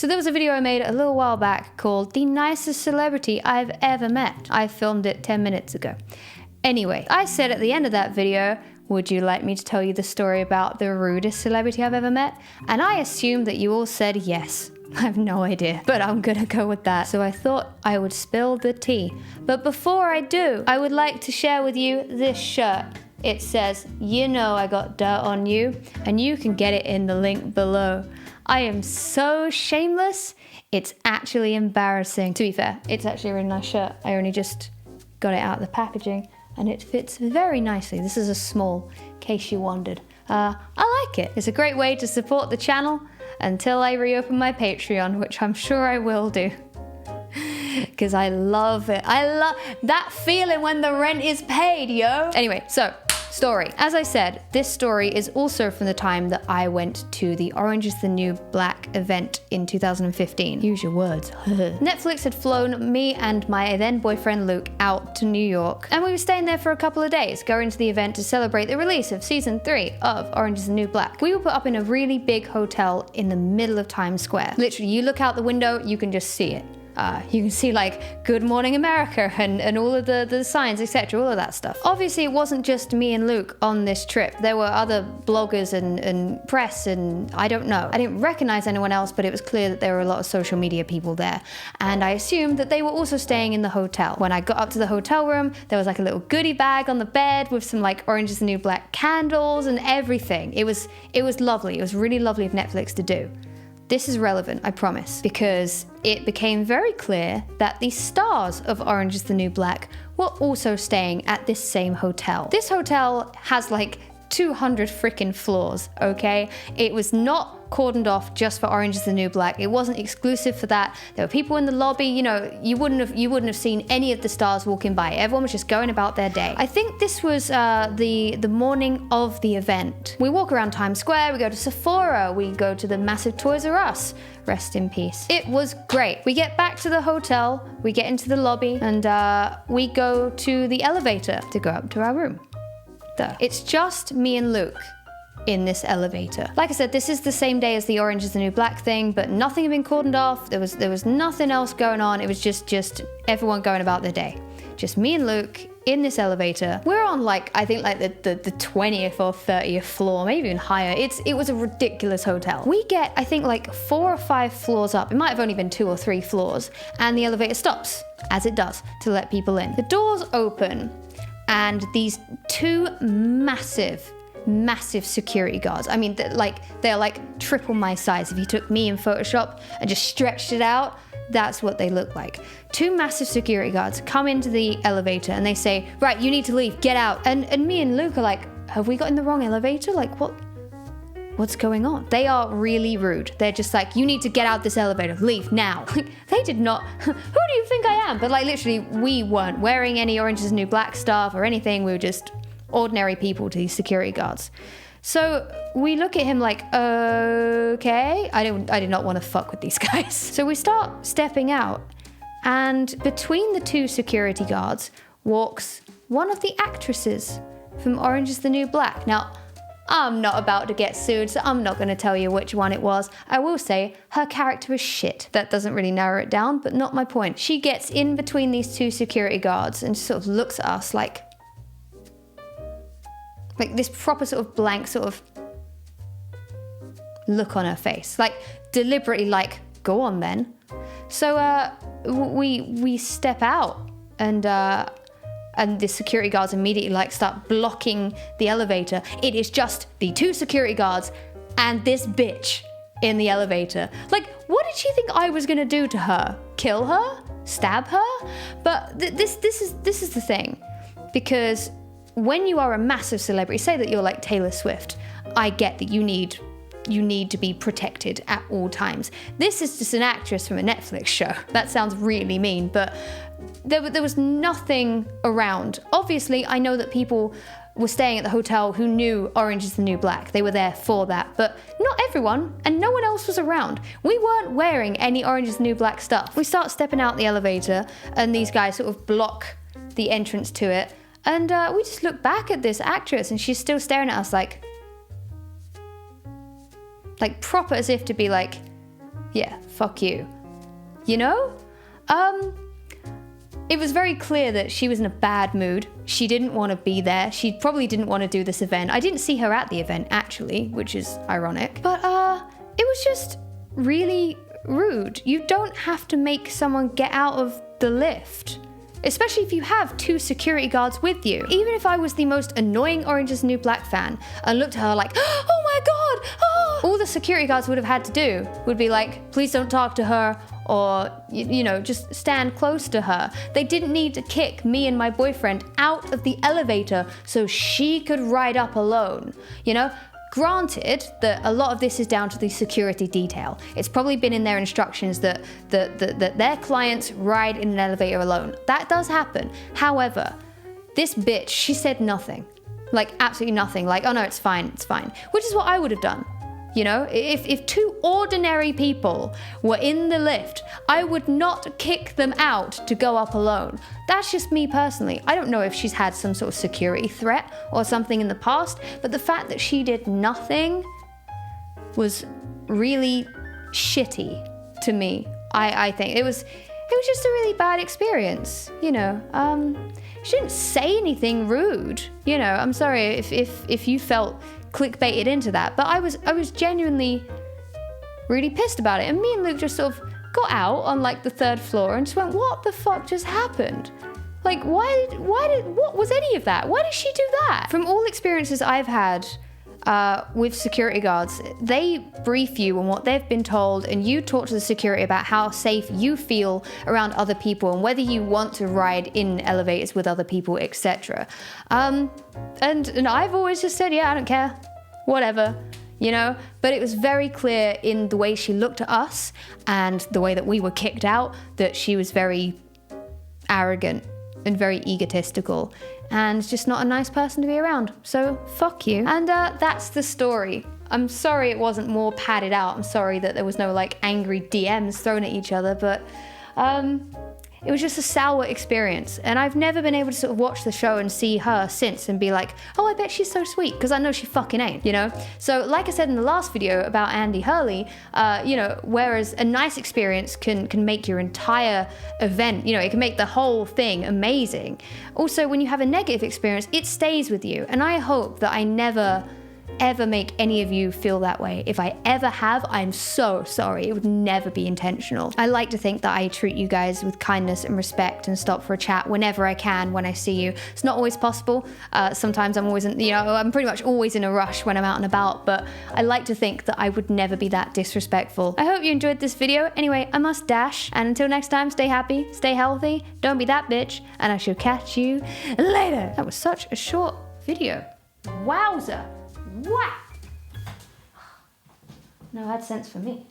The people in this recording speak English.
So there was a video I made a little while back called The Nicest Celebrity I've Ever Met. I filmed it 10 minutes ago. Anyway, I said at the end of that video, would you like me to tell you the story about the rudest celebrity I've ever met? And I assumed that you all said yes. I have no idea, but I'm gonna go with that. So I thought I would spill the tea. But before I do, I would like to share with you this shirt. It says, "You know I got dirt on you," and you can get it in the link below. I am so shameless, it's actually embarrassing. To be fair, it's actually a really nice shirt. I only just got it out of the packaging and it fits very nicely. This is a small, in case you wondered. I like it. It's a great way to support the channel until I reopen my Patreon, which I'm sure I will do. Because I love it. I love that feeling when the rent is paid, yo. Anyway, so, story. As I said, this story is also from the time that I went to the Orange is the New Black event in 2015. Use your words. Netflix had flown me and my then boyfriend Luke out to New York, and we were staying there for a couple of days, going to the event to celebrate the release of season 3 of Orange is the New Black. We were put up in a really big hotel in the middle of Times Square. Literally, you look out the window, you can just see it. You can see like Good Morning America and all of the signs, etc., all of that stuff. Obviously, it wasn't just me and Luke on this trip. There were other bloggers and press, and I don't know. I didn't recognize anyone else, but it was clear that there were a lot of social media people there. And I assumed that they were also staying in the hotel. When I got up to the hotel room, there was like a little goodie bag on the bed with some like Orange is the New Black candles and everything. It was lovely. It was really lovely of Netflix to do. This is relevant, I promise, because it became very clear that the stars of Orange is the New Black were also staying at this same hotel. This hotel has like 200 freaking floors, okay? It was not cordoned off just for Orange is the New Black. It wasn't exclusive for that. There were people in the lobby, you know, you wouldn't have seen any of the stars walking by. Everyone was just going about their day. I think this was the morning of the event. We walk around Times Square, we go to Sephora, we go to the massive Toys R Us. Rest in peace. It was great. We get back to the hotel, we get into the lobby, and we go to the elevator to go up to our room. It's just me and Luke in this elevator. Like I said, this is the same day as the Orange is the New Black thing, but nothing had been cordoned off. There was nothing else going on. It was just everyone going about their day. Just me and Luke in this elevator. We're on like, I think like the 20th or 30th floor, maybe even higher. It was a ridiculous hotel. We get, I think like 4 or 5 floors up. It might have only been 2 or 3 floors, and the elevator stops, as it does, to let people in. The doors open, and these 2 massive security guards. I mean, they're like triple my size. If you took me in Photoshop and just stretched it out, that's what they look like. 2 massive security guards come into the elevator and they say, right, you need to leave, get out. And me and Luke are like, have we got in the wrong elevator? Like, what's going on? They are really rude. They're just like, you need to get out this elevator, leave now. They did not, who do you think I am? But like literally, we weren't wearing any Orange is the New Black stuff or anything. We were just ordinary people to these security guards. So we look at him like, okay, I did not want to fuck with these guys. So we start stepping out, and between the 2 security guards walks one of the actresses from Orange is the New Black. Now, I'm not about to get sued, so I'm not going to tell you which one it was. I will say her character is shit. That doesn't really narrow it down, but not my point. She gets in between these 2 security guards and sort of looks at us like this proper sort of blank sort of look on her face, like deliberately like, go on then. So we step out, and the security guards immediately like start blocking the elevator. It is just the 2 security guards and this bitch in the elevator. Like, what did she think I was gonna do to her? Kill her? Stab her? But this is the thing, because when you are a massive celebrity, say that you're like Taylor Swift, I get that you need to be protected at all times. This is just an actress from a Netflix show. That sounds really mean, but there was nothing around. Obviously, I know that people were staying at the hotel who knew Orange is the New Black. They were there for that, but not everyone, and no one else was around. We weren't wearing any Orange is the New Black stuff. We start stepping out the elevator, and these guys sort of block the entrance to it. And we just look back at this actress, and she's still staring at us like proper, as if to be like, yeah, fuck you. You know? It was very clear that she was in a bad mood. She didn't want to be there. She probably didn't want to do this event. I didn't see her at the event, actually, which is ironic. But it was just really rude. You don't have to make someone get out of the lift, especially if you have 2 security guards with you. Even if I was the most annoying Orange is the New Black fan and looked at her like, oh my god, oh, all the security guards would have had to do would be like, please don't talk to her, or, you know, just stand close to her. They didn't need to kick me and my boyfriend out of the elevator so she could ride up alone, you know? Granted that a lot of this is down to the security detail. It's probably been in their instructions that their clients ride in an elevator alone. That does happen. However, this bitch, she said nothing. Like, absolutely nothing. Like, oh no, it's fine, it's fine. Which is what I would have done. You know, if 2 ordinary people were in the lift, I would not kick them out to go up alone. That's just me personally. I don't know if she's had some sort of security threat or something in the past, but the fact that she did nothing was really shitty to me. I think it was just a really bad experience, you know. She didn't say anything rude, you know. I'm sorry if you felt clickbaited into that, but I was genuinely really pissed about it. And me and Luke just sort of got out on like the 3rd floor and just went, what the fuck just happened? Like, what was any of that? Why did she do that? From all experiences I've had with security guards, they brief you on what they've been told, and you talk to the security about how safe you feel around other people and whether you want to ride in elevators with other people, etc. And I've always just said, yeah, I don't care, whatever, you know. But it was very clear in the way she looked at us and the way that we were kicked out that she was very arrogant and very egotistical and just not a nice person to be around. So fuck you. And that's the story. I'm sorry it wasn't more padded out. I'm sorry that there was no like angry DMs thrown at each other, but it was just a sour experience. And I've never been able to sort of watch the show and see her since and be like, oh, I bet she's so sweet, because I know she fucking ain't, you know? So like I said in the last video about Andy Hurley, you know, whereas a nice experience can make your entire event, you know, it can make the whole thing amazing. Also, when you have a negative experience, it stays with you. And I hope that I never ever make any of you feel that way. If I ever have, I'm so sorry. It would never be intentional. I like to think that I treat you guys with kindness and respect and stop for a chat whenever I can when I see you. It's not always possible. Sometimes I'm always I'm pretty much always in a rush when I'm out and about, but I like to think that I would never be that disrespectful. I hope you enjoyed this video. Anyway, I must dash, and until next time, stay happy, stay healthy, don't be that bitch, and I shall catch you later. That was such a short video. Wowza. What? No AdSense for me.